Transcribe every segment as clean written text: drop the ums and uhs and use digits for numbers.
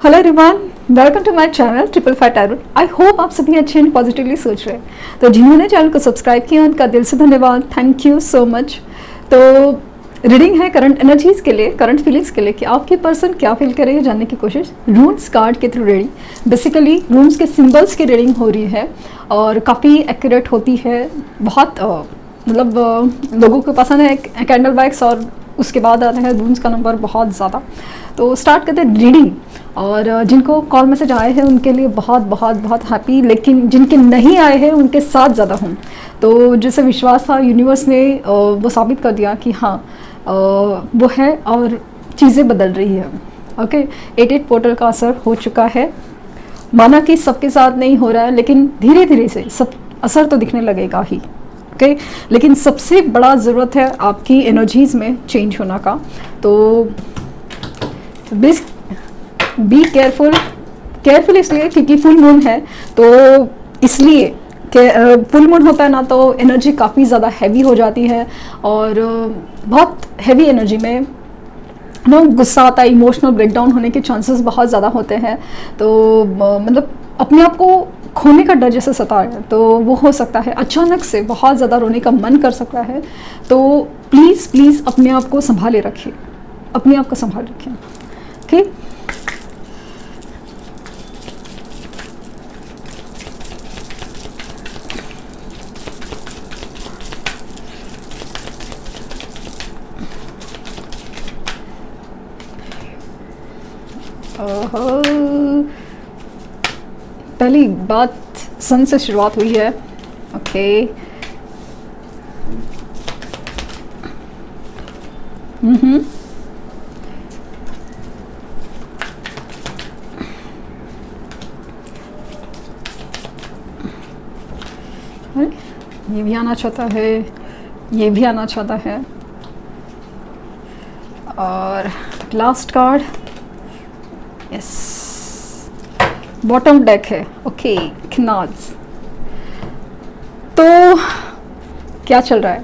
Hello everyone, welcome to my channel triple five tarot. I hope आप सभी अच्छे and positively सोच रहे हैं। तो जिन्होंने चैनल को सब्सक्राइब किया उनका दिल से धन्यवाद, थैंक यू सो मच। तो रीडिंग है करंट एनर्जीज के लिए, करंट फीलिंग्स के लिए कि आपके पर्सन क्या फील कर रहे हैं जानने की कोशिश। रून्स कार्ड के थ्रू रीडिंग, बेसिकली रून्स के सिंबल्स की रीडिंग हो रही है और काफ़ी एक्यूरेट होती है। बहुत लोगों को पसंद है कैंडल वैक्स और उसके बाद आता है रून्स का नंबर बहुत ज़्यादा। तो स्टार्ट करते हैं रीडिंग। और जिनको कॉल मैसेज आए हैं उनके लिए बहुत बहुत बहुत हैप्पी, लेकिन जिनके नहीं आए हैं उनके साथ ज़्यादा हूँ। तो जैसे विश्वास था, यूनिवर्स ने वो साबित कर दिया कि हाँ वो है और चीज़ें बदल रही है। ओके, 88 पोर्टल का असर हो चुका है। माना कि सबके साथ नहीं हो रहा है, लेकिन धीरे धीरे से सब असर तो दिखने लगेगा ही। ओके, लेकिन सबसे बड़ा ज़रूरत है आपकी एनर्जीज़ में चेंज होना का। तो बी केयरफुल, केयरफुल इसलिए क्योंकि फुल मून है, तो इसलिए फुल मून होता है ना, तो एनर्जी काफ़ी ज़्यादा हैवी हो जाती है और बहुत हैवी एनर्जी में गुस्सा आता है, इमोशनल ब्रेकडाउन होने के चांसेस बहुत ज़्यादा होते हैं। तो मतलब अपने आप को खोने का डर जैसे सता है, तो वो हो सकता है। अचानक से बहुत ज़्यादा रोने का मन कर सकता है। तो प्लीज़ प्लीज़ अपने आप को संभाले रखिए, अपने आप को संभाल रखिए। ओके, पहली बात सन से शुरुआत हुई है। ओके, ये भी आना चाहता है, ये भी आना चाहता है। और last card, yes, bottom deck है। ओके, खनाज। तो क्या चल रहा है?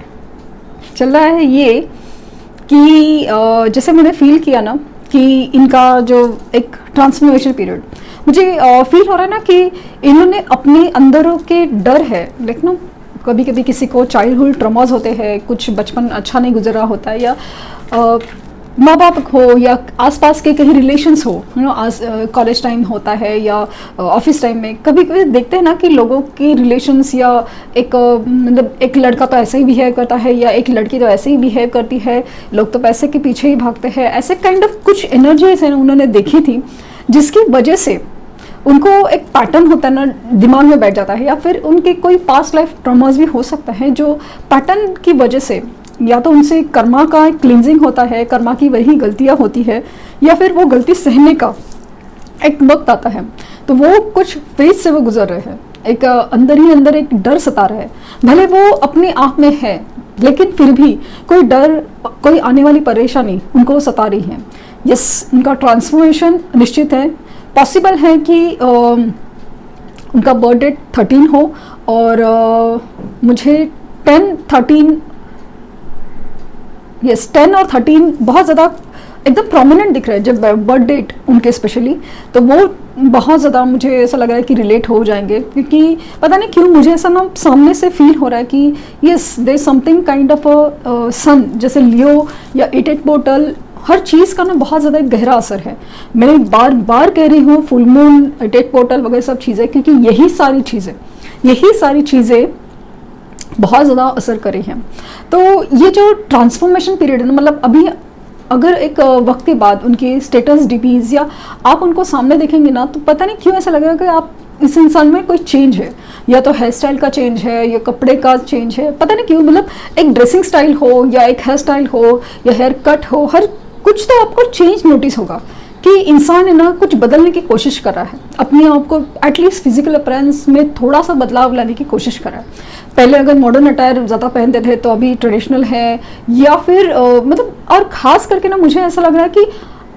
चल रहा है ये कि जैसे मैंने फील किया ना कि इनका जो एक ट्रांसफॉर्मेशन पीरियड, मुझे फील हो रहा है ना कि इन्होंने अपने अंदरों के डर है, लेकिन कभी कभी किसी को चाइल्डहुड ट्रॉमास होते हैं, कुछ बचपन अच्छा नहीं गुजरा होता है, या माँ बाप हो या आसपास के कहीं रिलेशंस हो, कॉलेज टाइम होता है या ऑफिस टाइम में कभी कभी देखते हैं ना कि लोगों के रिलेशंस, या एक मतलब एक लड़का तो ऐसे ही बिहेव करता है या एक लड़की तो ऐसे ही बिहेव करती है, लोग तो पैसे के पीछे ही भागते हैं। ऐसे काइंड ऑफ कुछ एनर्जीज है उन्होंने देखी थी, जिसकी वजह से उनको एक पैटर्न होता है ना दिमाग में बैठ जाता है, या फिर उनके कोई पास्ट लाइफ ट्रॉमास भी हो सकता है जो पैटर्न की वजह से, या तो उनसे कर्मा का क्लींजिंग होता है, कर्मा की वही गलतियां होती है, या फिर वो गलती सहने का एक वक्त आता है। तो वो कुछ फेज से वो गुजर रहे हैं, एक अंदर ही अंदर एक डर सता रहा है। भले वो अपने आप में है, लेकिन फिर भी कोई डर, कोई आने वाली परेशानी उनको सता रही है। यस, उनका ट्रांसफॉर्मेशन निश्चित है। पॉसिबल है कि उनका बर्थ डेट 13 हो, और मुझे 10, 13, यस 10 और 13 बहुत ज़्यादा एकदम प्रोमिनेंट दिख रहा है। जब बर्थ डेट उनके स्पेशली, तो वो बहुत ज़्यादा मुझे ऐसा लग रहा है कि रिलेट हो जाएंगे, क्योंकि पता नहीं क्यों मुझे ऐसा ना सामने से फील हो रहा है कि yes there something kind of sun, जैसे लियो या 88 पोर्टल, हर चीज़ का ना बहुत ज़्यादा गहरा असर है। मैं बार बार कह रही हूँ फुल मून, 88 पोर्टल वगैरह सब चीज़ें, क्योंकि यही सारी चीज़ें बहुत ज़्यादा असर कर रही हैं। तो ये जो ट्रांसफॉर्मेशन पीरियड है ना, मतलब अभी अगर एक वक्त के बाद उनकी स्टेटस डीपीज या आप उनको सामने देखेंगे ना, तो पता नहीं क्यों ऐसा लगेगा कि आप इस इंसान में कोई चेंज है, या तो हेयर स्टाइल का चेंज है या कपड़े का चेंज है, पता नहीं क्यों। मतलब एक ड्रेसिंग स्टाइल हो या एक हेयर स्टाइल हो या हेयर कट हो, हर कुछ तो आपको चेंज नोटिस होगा कि इंसान है ना कुछ बदलने की कोशिश कर रहा है, अपने आप को एटलीस्ट फिजिकल अपीयरेंस में थोड़ा सा बदलाव लाने की कोशिश कर रहा है। पहले अगर मॉडर्न अटायर ज़्यादा पहनते थे, तो अभी ट्रेडिशनल है, या फिर मतलब और ख़ास करके ना मुझे ऐसा लग रहा है कि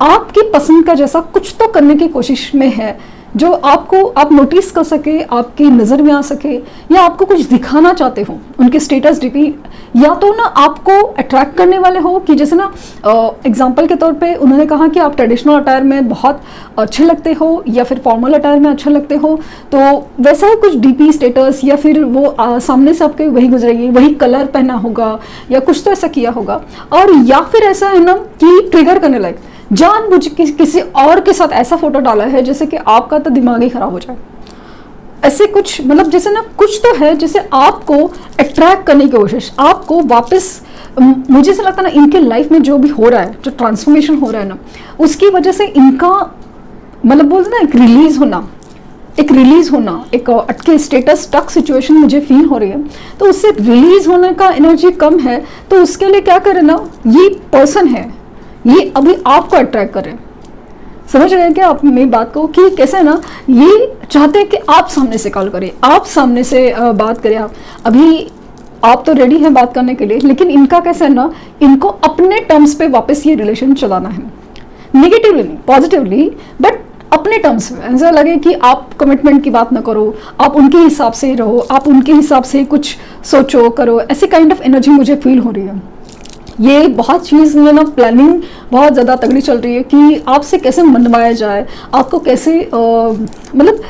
आपकी पसंद का जैसा कुछ तो करने की कोशिश में है, जो आपको आप नोटिस कर सके, आपकी नज़र में आ सके, या आपको कुछ दिखाना चाहते हो उनके स्टेटस डीपी, या तो ना आपको अट्रैक्ट करने वाले हो कि जैसे ना एग्जांपल के तौर पे उन्होंने कहा कि आप ट्रेडिशनल अटायर में बहुत अच्छे लगते हो या फिर फॉर्मल अटायर में अच्छे लगते हो, तो वैसा ही कुछ डीपी स्टेटस या फिर वो सामने से आपके वही गुजरेगी, वही कलर पहना होगा या कुछ तो ऐसा किया होगा। और या फिर ऐसा है ना कि ट्रिगर करने लायक जानबूझ के किसी और के साथ ऐसा फोटो डाला है जैसे कि आपका तो दिमाग ही खराब हो जाए। ऐसे कुछ मतलब जैसे ना कुछ तो है जैसे आपको अट्रैक्ट करने की कोशिश, आपको वापस मुझे ऐसा लगता है ना इनके लाइफ में जो भी हो रहा है, जो ट्रांसफॉर्मेशन हो रहा है ना, उसकी वजह से इनका मतलब बोलते ना एक रिलीज होना, एक अटके स्टेटस स्टक सिचुएशन मुझे फील हो रही है, तो उससे रिलीज होने का एनर्जी कम है। तो उसके लिए क्या करें ना, ये पर्सन है, ये अभी आपको अट्रैक्ट कर रहे हैं। समझ रहे हैं क्या आप मेरी बात को, कि कैसे है ना, ये चाहते हैं कि आप सामने से कॉल करें, आप सामने से बात करें। आप अभी आप तो रेडी हैं बात करने के लिए, लेकिन इनका कैसा है ना, इनको अपने टर्म्स पे वापस ये रिलेशन चलाना है, नेगेटिवली नहीं पॉजिटिवली, बट अपने टर्म्स में। ऐसा लगे कि आप कमिटमेंट की बात ना करो, आप उनके हिसाब से ही रहो, आप उनके हिसाब से कुछ सोचो करो, ऐसे काइंड ऑफ एनर्जी मुझे फील हो रही है। ये बहुत चीज़ में ना प्लानिंग बहुत ज़्यादा तगड़ी चल रही है कि आपसे कैसे मनवाया जाए, आपको कैसे मतलब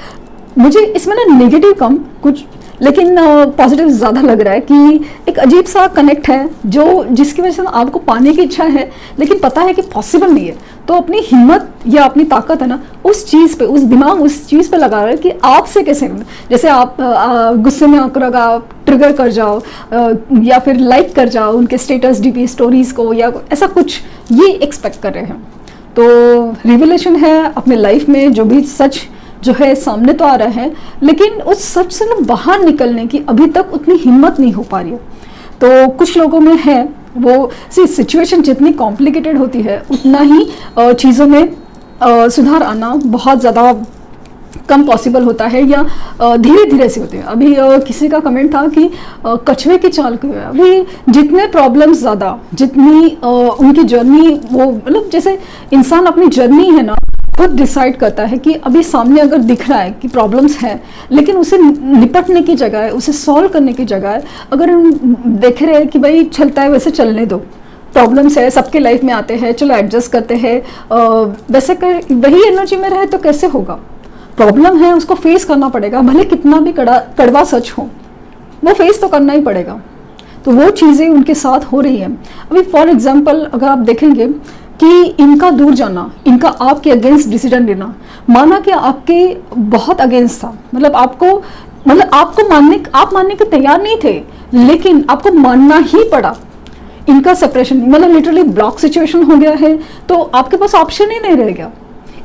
मुझे इसमें ना नेगेटिव कम कुछ, लेकिन पॉजिटिव ज़्यादा लग रहा है कि एक अजीब सा कनेक्ट है जो जिसकी वजह से ना आपको पाने की इच्छा है, लेकिन पता है कि पॉसिबल नहीं है। तो अपनी हिम्मत या अपनी ताकत है ना उस चीज़ पे, उस दिमाग उस चीज़ पे लगा रहा है कि आपसे कैसे, जैसे आप गुस्से में आकर आप ट्रिगर कर जाओ या फिर लाइक कर जाओ उनके स्टेटस डीपी स्टोरीज को, या ऐसा कुछ ये एक्सपेक्ट कर रहे हैं। तो रिवलेशन है अपने लाइफ में, जो भी सच जो है सामने तो आ रहा है, लेकिन उस सच से ना बाहर निकलने की अभी तक उतनी हिम्मत नहीं हो पा रही है। तो कुछ लोगों में है वो, सिचुएशन जितनी कॉम्प्लिकेटेड होती है उतना ही चीज़ों में सुधार आना बहुत ज़्यादा कम पॉसिबल होता है, या धीरे धीरे से होते हैं। अभी किसी का कमेंट था कि कछुए की चाल क्यों है। अभी जितने प्रॉब्लम्स ज़्यादा, जितनी उनकी जर्नी, वो मतलब जैसे इंसान अपनी जर्नी है ना खुद डिसाइड करता है कि अभी सामने अगर दिख रहा है कि प्रॉब्लम्स है, लेकिन उसे निपटने की जगह, उसे सॉल्व करने की जगह अगर हम देख रहे हैं कि भाई चलता है वैसे चलने दो, प्रॉब्लम्स है सबके लाइफ में आते हैं, चलो एडजस्ट करते हैं, वैसे कर वही एनर्जी में रहे तो कैसे होगा। प्रॉब्लम है उसको फेस करना पड़ेगा, भले कितना भी कड़वा सच हो, वो फेस तो करना ही पड़ेगा। तो वो चीज़ें उनके साथ हो रही हैं। अभी फॉर एग्जांपल अगर आप देखेंगे कि इनका दूर जाना, इनका आपके अगेंस्ट डिसीजन लेना, माना कि आपके बहुत अगेंस्ट था, मतलब आपको मानने के तैयार नहीं थे, लेकिन आपको मानना ही पड़ा। इनका सेपरेशन मतलब लिटरली ब्लॉक सिचुएशन हो गया है, तो आपके पास ऑप्शन ही नहीं रह गया।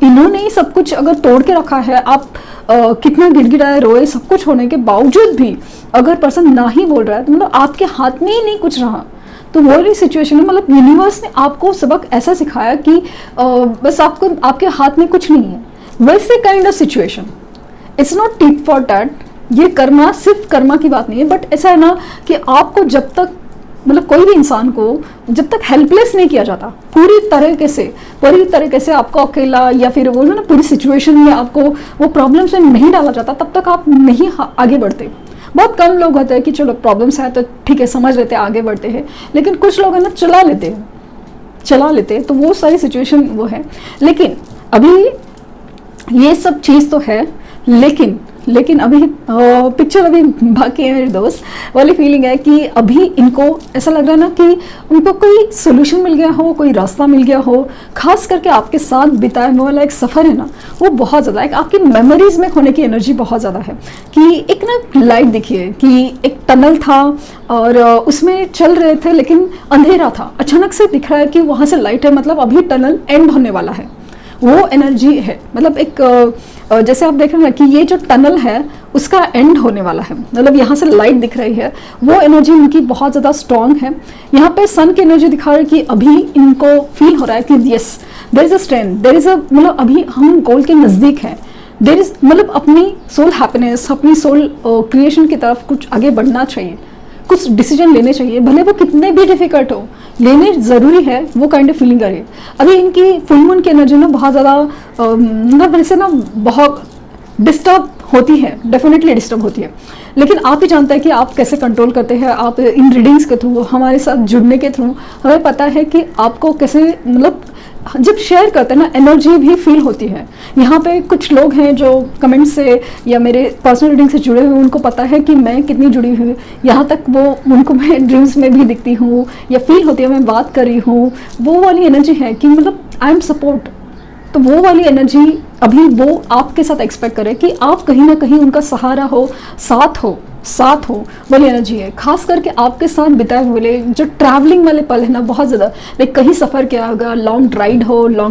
इन्होंने ही सब कुछ अगर तोड़ के रखा है, आप कितना गिड़गिड़ाए रोए सब कुछ होने के बावजूद भी अगर पर्सन ना ही बोल रहा है, तो मतलब आपके हाथ में ही नहीं कुछ रहा। तो वो वाली सिचुएशन में मतलब यूनिवर्स ने आपको सबक ऐसा सिखाया कि बस आपके हाथ में कुछ नहीं है, वैसे kind of situation. It's not tit for tat. ये कर्मा सिर्फ कर्मा की बात नहीं है, बट ऐसा है ना कि आपको जब तक मतलब कोई भी इंसान को जब तक हेल्पलेस नहीं किया जाता पूरी तरीके से आपको अकेला, या फिर वो ना पूरी सिचुएशन में आपको वो प्रॉब्लम्स में नहीं डाला जाता, तब तक आप नहीं आगे बढ़ते। बहुत कम लोग होते हैं कि चलो प्रॉब्लम्स है तो ठीक है समझ लेते हैं आगे बढ़ते हैं, लेकिन कुछ लोग है ना चला लेते हैं, तो वो सारी सिचुएशन वो है। लेकिन अभी ये सब चीज़ तो है, लेकिन अभी पिक्चर अभी बाकी है मेरे दोस्त, वाली फीलिंग है कि अभी इनको ऐसा लग रहा है ना कि उनको कोई सोल्यूशन मिल गया हो, कोई रास्ता मिल गया हो। खास करके आपके साथ बिताया हुआ वाला एक सफ़र है ना, वो बहुत ज़्यादा एक आपकी मेमोरीज में खोने की एनर्जी बहुत ज़्यादा है। कि एक ना लाइट दिखिए कि एक टनल था और उसमें चल रहे थे, लेकिन अंधेरा था, अचानक से दिख रहा है कि वहाँ से लाइट है, मतलब अभी टनल एंड होने वाला है। वो एनर्जी है, मतलब एक जैसे आप देख रहे हैं कि ये जो टनल है उसका एंड होने वाला है, मतलब यहाँ से लाइट दिख रही है। वो एनर्जी इनकी बहुत ज़्यादा स्ट्रॉन्ग है। यहाँ पे सन की एनर्जी दिखा रही है कि अभी इनको फील हो रहा है कि yes there is a strength, there is a मतलब अभी हम गोल के नज़दीक हैं, देयर इज मतलब अपनी सोल हैप्पीनेस, अपनी सोल क्रिएशन की तरफ कुछ आगे बढ़ना चाहिए। कुछ डिसीजन लेने चाहिए, भले वो कितने भी डिफिकल्ट हो, लेने ज़रूरी है, वो काइंड ऑफ फीलिंग करिए। अभी इनकी फुल मून की एनर्जी ना बहुत ज़्यादा मतलब वैसे ना बहुत डिस्टर्ब होती है, डेफिनेटली डिस्टर्ब होती है, लेकिन आप ही जानते हैं कि आप कैसे कंट्रोल करते हैं। आप इन रीडिंग्स के थ्रू, हमारे साथ जुड़ने के थ्रू हमें पता है कि आपको कैसे, मतलब जब शेयर करते हैं ना एनर्जी भी फील होती है। यहाँ पे कुछ लोग हैं जो कमेंट से या मेरे पर्सनल रीडिंग से जुड़े हुए, उनको पता है कि मैं कितनी जुड़ी हुई, यहाँ तक वो उनको मैं ड्रीम्स में भी दिखती हूँ या फील होती है, मैं बात कर रही हूँ, वो वाली एनर्जी है कि मतलब आई एम सपोर्ट। तो वो वाली एनर्जी अभी वो आपके साथ एक्सपेक्ट करे कि आप कहीं ना कहीं उनका सहारा हो, साथ हो वाली एनर्जी है। खास करके आपके साथ बिताए हुए जो ट्रैवलिंग वाले पल है ना, बहुत ज़्यादा, लाइक कहीं सफ़र किया होगा, लॉन्ग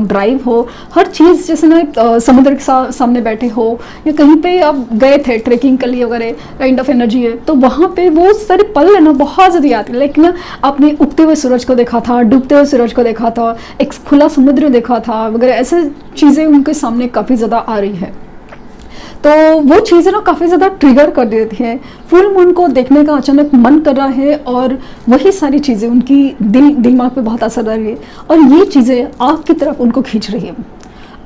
ड्राइव हो, हर चीज़ जैसे ना समुद्र के सामने बैठे हो या कहीं पे आप गए थे ट्रेकिंग के लिए वगैरह, काइंड ऑफ एनर्जी है। तो वहाँ पे वो सारे पल है ना बहुत ज़्यादा याद है। लाइक ना आपने उगते हुए सूरज को देखा था, डूबते हुए सूरज को देखा था, एक खुला समुद्र देखा था वगैरह, ऐसे चीज़ें उनके सामने काफ़ी ज़्यादा आ रही है। तो वो चीज़ें ना काफ़ी ज़्यादा ट्रिगर कर देती हैं। फुल मून को देखने का अचानक मन कर रहा है और वही सारी चीज़ें उनकी दिमाग पे बहुत असर डाल रही है और ये चीज़ें आपकी तरफ उनको खींच रही है।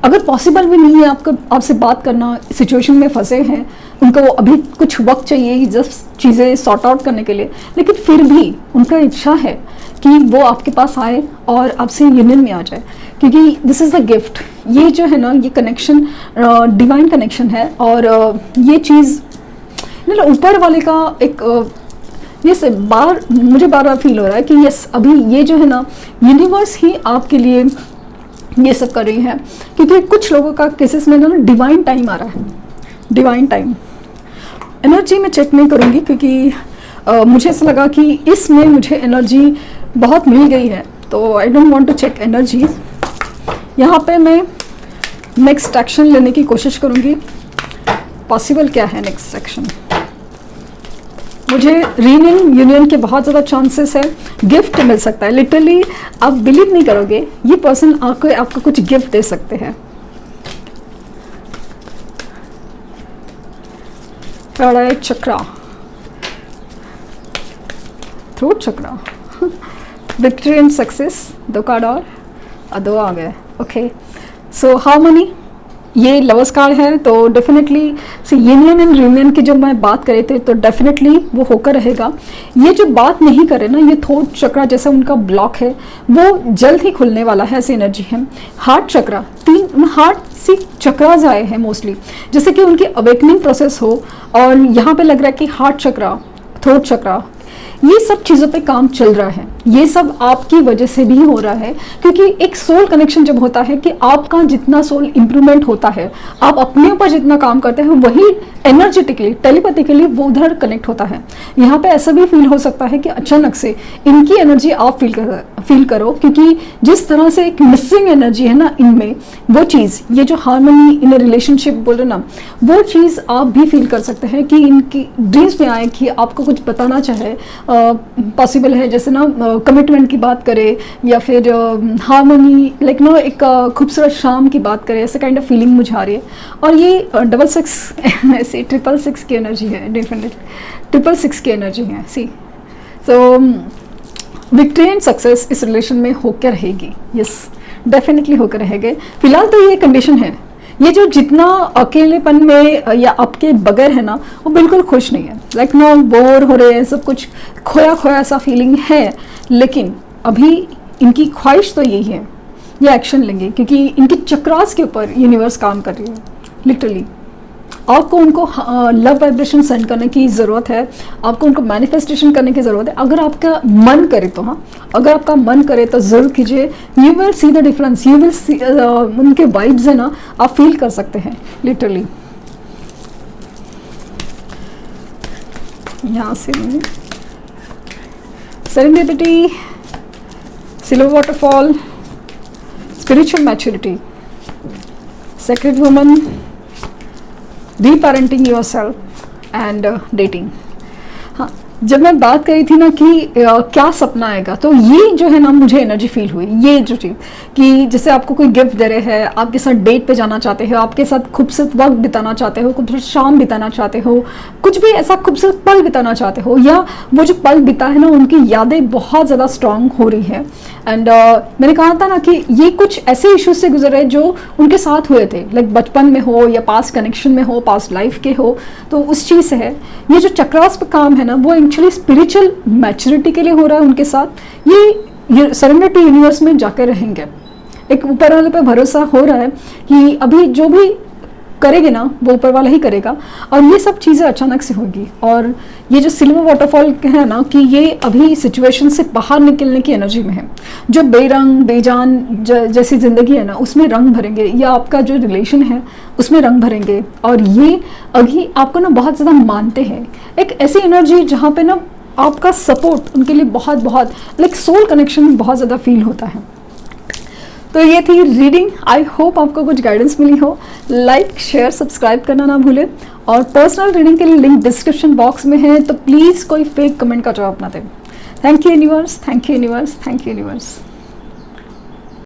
अगर पॉसिबल भी नहीं है आपसे बात करना, सिचुएशन में फंसे हैं, उनको अभी कुछ वक्त चाहिए जस्ट चीज़ें सॉर्ट आउट करने के लिए, लेकिन फिर भी उनका इच्छा है कि वो आपके पास आए और आपसे यूनियन में आ जाए, क्योंकि दिस इज़ द गिफ्ट। ये जो है ना, ये कनेक्शन डिवाइन कनेक्शन है और ये चीज़ मतलब ऊपर वाले का एक ये मुझे बार बार फील हो रहा है कि यस, अभी ये जो है ना यूनिवर्स ही आपके लिए ये सब कर रही है, क्योंकि कुछ लोगों का केसेस में ना डिवाइन टाइम आ रहा है। डिवाइन टाइम एनर्जी में चेक नहीं करूँगी क्योंकि मुझे ऐसा लगा कि इसमें मुझे एनर्जी बहुत मिल गई है, तो I don't want to check energy. यहाँ पे मैं नेक्स्ट एक्शन लेने की कोशिश करूँगी। पॉसिबल क्या है नेक्स्ट एक्शन? मुझे यूनियन के बहुत ज़्यादा चांसेस है, गिफ्ट मिल सकता है। लिटरली आप बिलीव नहीं करोगे, ये पर्सन आपको कुछ गिफ्ट दे सकते हैं। Chakra, throat chakra, victory and success, 2 card और 2 आ गए। ओके, सो हार्मनी, ये लवर्स कार्ड है, तो डेफिनेटली यूनियन एंड यूनियन की जब मैं बात करे थे तो डेफिनेटली वो होकर रहेगा। ये जो बात नहीं करे ना, ये थ्रोट चक्रा जैसा उनका ब्लॉक है, वो जल्द ही खुलने वाला है, ऐसी एनर्जी है। हार्ट चक्रा, 3 हार्ट सी चक्रास आए हैं मोस्टली, जैसे कि उनकी अवेकनिंग प्रोसेस हो, और यहाँ पे लग रहा है कि हार्ट चक्रा, थ्रोट चक्रा, ये सब चीज़ों पे काम चल रहा है। ये सब आपकी वजह से भी हो रहा है, क्योंकि एक सोल कनेक्शन जब होता है कि आपका जितना सोल इंप्रूवमेंट होता है, आप अपने ऊपर जितना काम करते हैं, वही एनर्जेटिकली, टेलीपैथिकली वो उधर कनेक्ट होता है। यहाँ पे ऐसा भी फील हो सकता है कि अचानक से इनकी एनर्जी आप फील करो, क्योंकि जिस तरह से एक मिसिंग एनर्जी है ना इनमें, वो चीज़, ये जो हार्मनी इन रिलेशनशिप बोल रहे ना, वो चीज़ आप भी फील कर सकते हैं कि इनकी ड्रीम्स में आए कि आपको कुछ बताना चाहे। पॉसिबल है जैसे ना कमिटमेंट की बात करें या फिर हार्मनी, लाइक नो एक खूबसूरत शाम की बात करें, ऐसे काइंड ऑफ फीलिंग मुझे आ रही है। और ये 66 ऐसे 666 की एनर्जी है, डेफिनेटली 666 की एनर्जी है। सी सो विक्ट्री एंड सक्सेस इस रिलेशन में होकर रहेगी, यस डेफिनेटली होकर रहेंगे। फिलहाल तो ये कंडीशन है, ये जो जितना अकेलेपन में या आपके बगैर है ना, वो बिल्कुल खुश नहीं है। लाइक नो बोर हो रहे हैं, सब कुछ खोया खोया सा फीलिंग है, लेकिन अभी इनकी ख्वाहिश तो यही है, ये एक्शन लेंगे, क्योंकि इनके चक्रास के ऊपर यूनिवर्स काम कर रही है। लिटरली आपको उनको लव वाइब्रेशन सेंड करने की ज़रूरत है, आपको उनको मैनिफेस्टेशन करने की ज़रूरत है। अगर आपका मन करे तो, हाँ, अगर आपका मन करे तो ज़रूर कीजिए। You will see the difference, you will see उनके वाइब्स है ना, आप फील कर सकते हैं लिटरली। यहाँ से serendipity, silver waterfall, spiritual maturity, sacred woman, reparenting yourself and dating. हाँ, जब मैं बात करी थी ना कि क्या सपना आएगा, तो ये जो है ना मुझे एनर्जी फील हुई, ये जो चीज़ कि जैसे आपको कोई गिफ्ट दे रहे हैं, आपके साथ डेट पे जाना चाहते हो, आपके साथ खूबसूरत वक्त बिताना चाहते हो, खूबसूरत शाम बिताना चाहते हो, कुछ भी ऐसा खूबसूरत पल बिताना चाहते हो, या वो जो पल बिता है ना उनकी यादें बहुत ज़्यादा स्ट्रांग हो रही है। एंड मैंने कहा था ना कि ये कुछ ऐसे इश्यूज से गुजरे जो उनके साथ हुए थे, लाइक बचपन में हो या पास्ट कनेक्शन में हो, पास्ट लाइफ के हो, तो उस चीज़ से है। ये जो चक्रास पे काम है ना वो एक्चुअली स्पिरिचुअल मैच्योरिटी के लिए हो रहा है उनके साथ। ये सरेंडर टू यूनिवर्स में जाकर रहेंगे, एक ऊपर वाले पे भरोसा हो रहा है कि अभी जो भी करेंगे ना वो ऊपर वाला ही करेगा, और ये सब चीज़ें अचानक से होगी। और ये जो सिल्वर वाटरफॉल है ना कि ये अभी सिचुएशन से बाहर निकलने की एनर्जी में है। जो बेरंग बेजान जैसी ज़िंदगी है ना उसमें रंग भरेंगे, या आपका जो रिलेशन है उसमें रंग भरेंगे, और ये अभी आपको ना बहुत ज़्यादा मानते हैं। एक ऐसी एनर्जी जहाँ पे ना आपका सपोर्ट उनके लिए बहुत बहुत लाइक सोल कनेक्शन बहुत ज़्यादा फील होता है। तो ये थी रीडिंग, आई होप आपको कुछ गाइडेंस मिली हो। लाइक शेयर सब्सक्राइब करना ना भूलें, और पर्सनल रीडिंग के लिए लिंक डिस्क्रिप्शन बॉक्स में है, तो प्लीज़ कोई फेक कमेंट का जवाब ना दें। Thank you universe, thank you universe, thank you universe.